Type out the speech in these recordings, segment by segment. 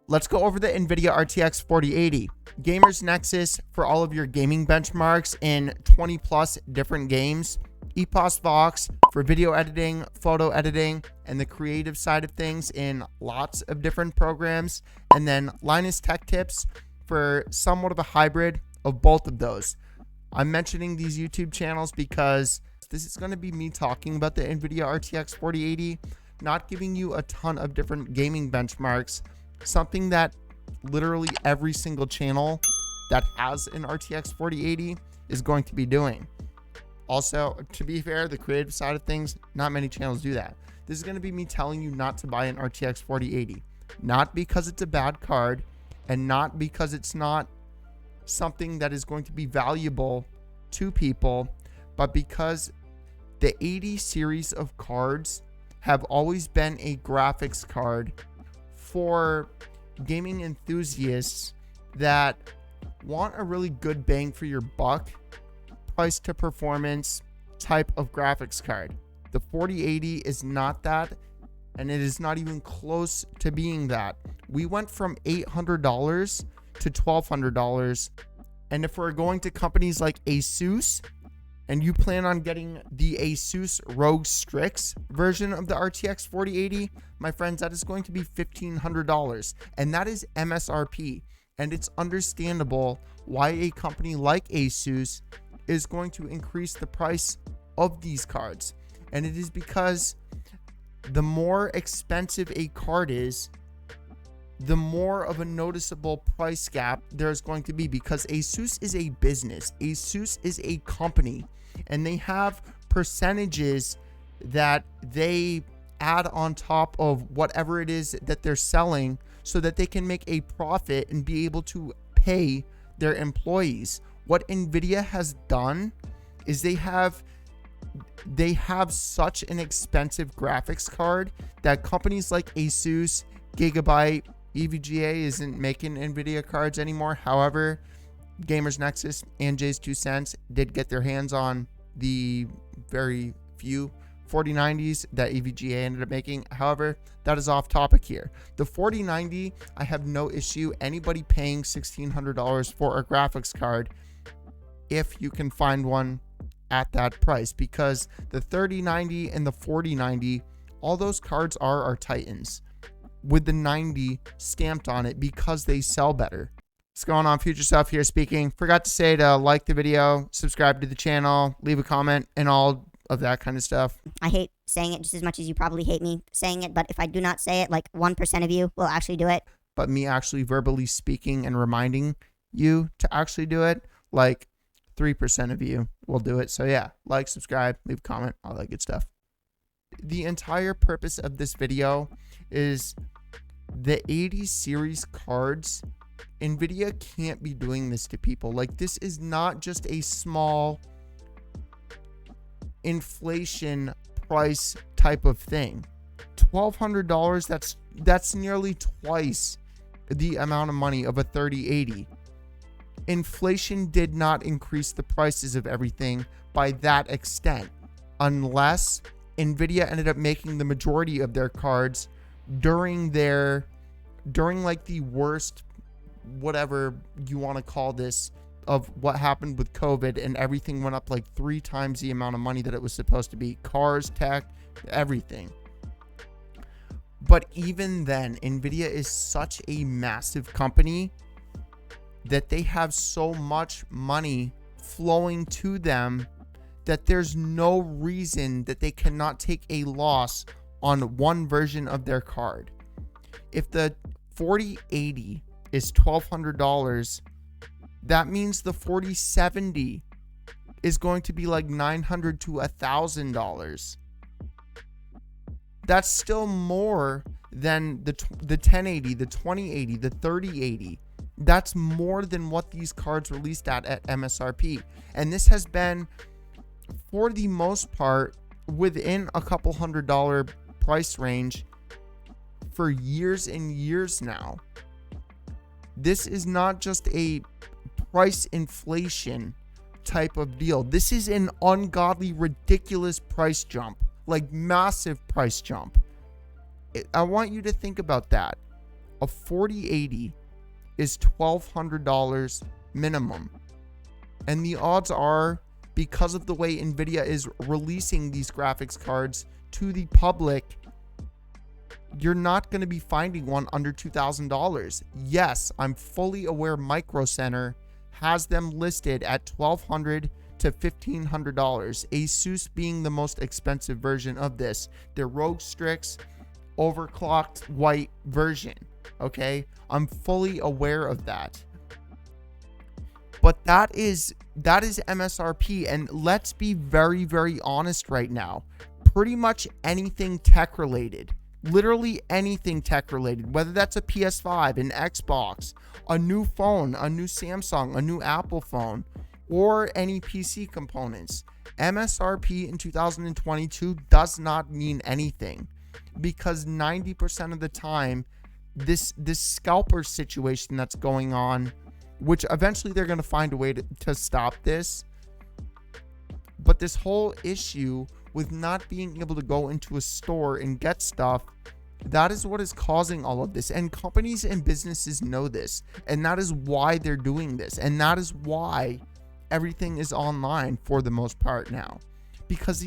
Let's go over the NVidia RTX 4080. Gamers Nexus for all of your gaming benchmarks in 20 plus different games. EPOS Vox for video editing, photo editing, and the creative side of things in lots of different programs. And then Linus Tech Tips for somewhat of a hybrid of both of those. I'm mentioning these YouTube channels because this is going to be me talking about the NVIDIA RTX 4080, not giving you a ton of different gaming benchmarks, something that literally every single channel that has an RTX 4080 is going to be doing. Also, to be fair, the creative side of things, not many channels do that. This is going to be me telling you not to buy an RTX 4080, not because it's a bad card and not because it's not something that is going to be valuable to people, but because the 80 series of cards have always been a graphics card for gaming enthusiasts that want a really good bang for your buck, price to performance type of graphics card. The 4080 is not that, and it is not even close to being that. We went from $800 to $1,200, and if we're going to companies like Asus, and you plan on getting the Asus ROG Strix version of the RTX 4080, my friends, that is going to be $1,500, and that is MSRP. And it's understandable why a company like Asus is going to increase the price of these cards. And it is because the more expensive a card is, the more of a noticeable price gap there's going to be, because Asus is a business. Asus is a company, and they have percentages that they add on top of whatever it is that they're selling so that they can make a profit and be able to pay their employees. What NVIDIA has done is they have such an expensive graphics card that companies like Asus, Gigabyte, EVGA isn't making NVIDIA cards anymore. However, Gamers Nexus and Jay's 2 cents did get their hands on the very few 4090s that EVGA ended up making. However, that is off topic here. The 4090, I have no issue anybody paying $1,600 for a graphics card if you can find one at that price, because the 3090 and the 4090, all those cards are our titans, with the 90 stamped on it because they sell better. What's going on? Future Self here speaking. Forgot to say to like the video, subscribe to the channel, leave a comment, and all of that kind of stuff. I hate saying it just as much as you probably hate me saying it, but if I do not say it, like 1% of you will actually do it. But me actually verbally speaking and reminding you to actually do it, like 3% of you will do it. So yeah, like, subscribe, leave a comment, all that good stuff. The entire purpose of this video is the 80 series cards. NVIDIA can't be doing this to people. Like, this is not just a small inflation price type of thing. $1,200, that's nearly twice the amount of money of a 3080. Inflation did not increase the prices of everything by that extent, unless NVIDIA ended up making the majority of their cards during like the worst, whatever you want to call this, of what happened with COVID, and everything went up like 3 times the amount of money that it was supposed to be. Cars, tech, everything. But even then, NVIDIA is such a massive company that they have so much money flowing to them that there's no reason that they cannot take a loss on one version of their card. If the 4080 is $1,200, that means the 4070 is going to be like $900 to $1,000. That's still more than the 1080, the 2080, the 3080. That's more than what these cards released at MSRP. And this has been, for the most part, within a couple $100 price range for years and years now. This is not just a price inflation type of deal. This is an ungodly, ridiculous price jump, like massive price jump. I want you to think about that. A 4080 is $1,200 minimum. And the odds are, because of the way NVIDIA is releasing these graphics cards to the public, you're not going to be finding one under $2,000. Yes, I'm fully aware Micro Center has them listed at $1,200 to $1,500. Asus being the most expensive version of this. Their Rogue Strix overclocked white version. Okay, I'm fully aware of that. But that is MSRP, and let's be very, very honest right now. Pretty much anything tech related, literally anything tech related, whether that's a PS5, an Xbox, a new phone, a new Samsung, a new Apple phone, or any PC components, MSRP in 2022 does not mean anything, because 90% of the time, this scalper situation that's going on, which eventually they're going to find a way to stop this. But this whole issue with not being able to go into a store and get stuff, that is what is causing all of this. And companies and businesses know this. And that is why they're doing this. And that is why everything is online for the most part now. Because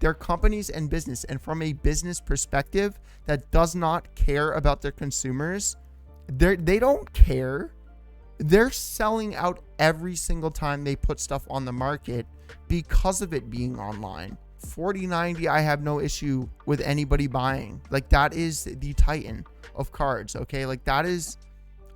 they're companies and business. And from a business perspective that does not care about their consumers, they don't care. They're selling out every single time they put stuff on the market because of it being online. 4090, I have no issue with anybody buying. Like, that is the Titan of cards, okay? Like, that is,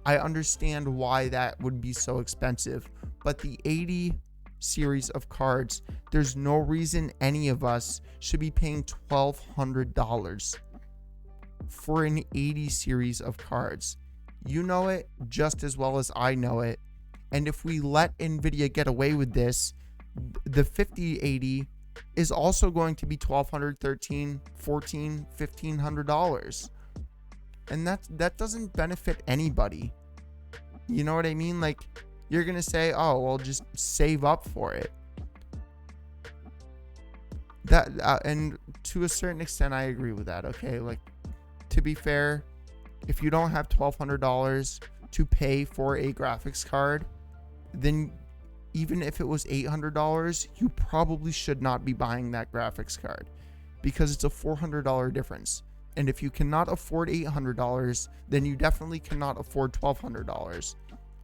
I understand why that would be so expensive. But the 80 series of cards, there's no reason any of us should be paying $1,200 for an 80 series of cards. You know it just as well as I know it. And if we let NVIDIA get away with this, the 5080 is also going to be $1,200, $1,300, $1,400, $1,500. And that doesn't benefit anybody. You know what I mean? Like, you're going to say, oh, well, just save up for it. That and to a certain extent, I agree with that, okay? Like, to be fair, if you don't have $1,200 to pay for a graphics card, then even if it was $800, you probably should not be buying that graphics card, because it's a $400 difference. And if you cannot afford $800, then you definitely cannot afford $1,200,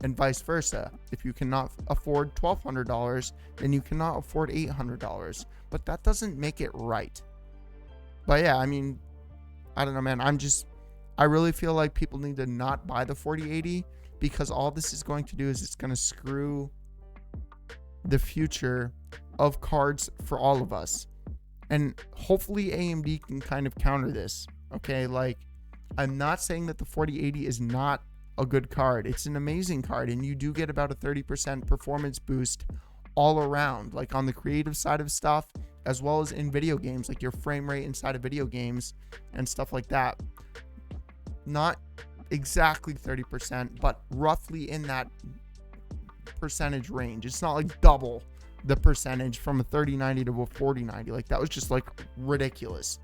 and vice versa. If you cannot afford $1,200, then you cannot afford $800. But that doesn't make it right. But yeah, I mean, I don't know, man. I really feel like people need to not buy the 4080, because all this is going to do is it's going to screw the future of cards for all of us. And hopefully AMD can kind of counter this. Okay, like, I'm not saying that the 4080 is not a good card. It's an amazing card, and you do get about a 30% performance boost all around, like on the creative side of stuff, as well as in video games, like your frame rate inside of video games and stuff like that. Not exactly 30%, but roughly in that percentage range. It's not like double the percentage from a 3090 to a 4090. Like, that was just like ridiculous.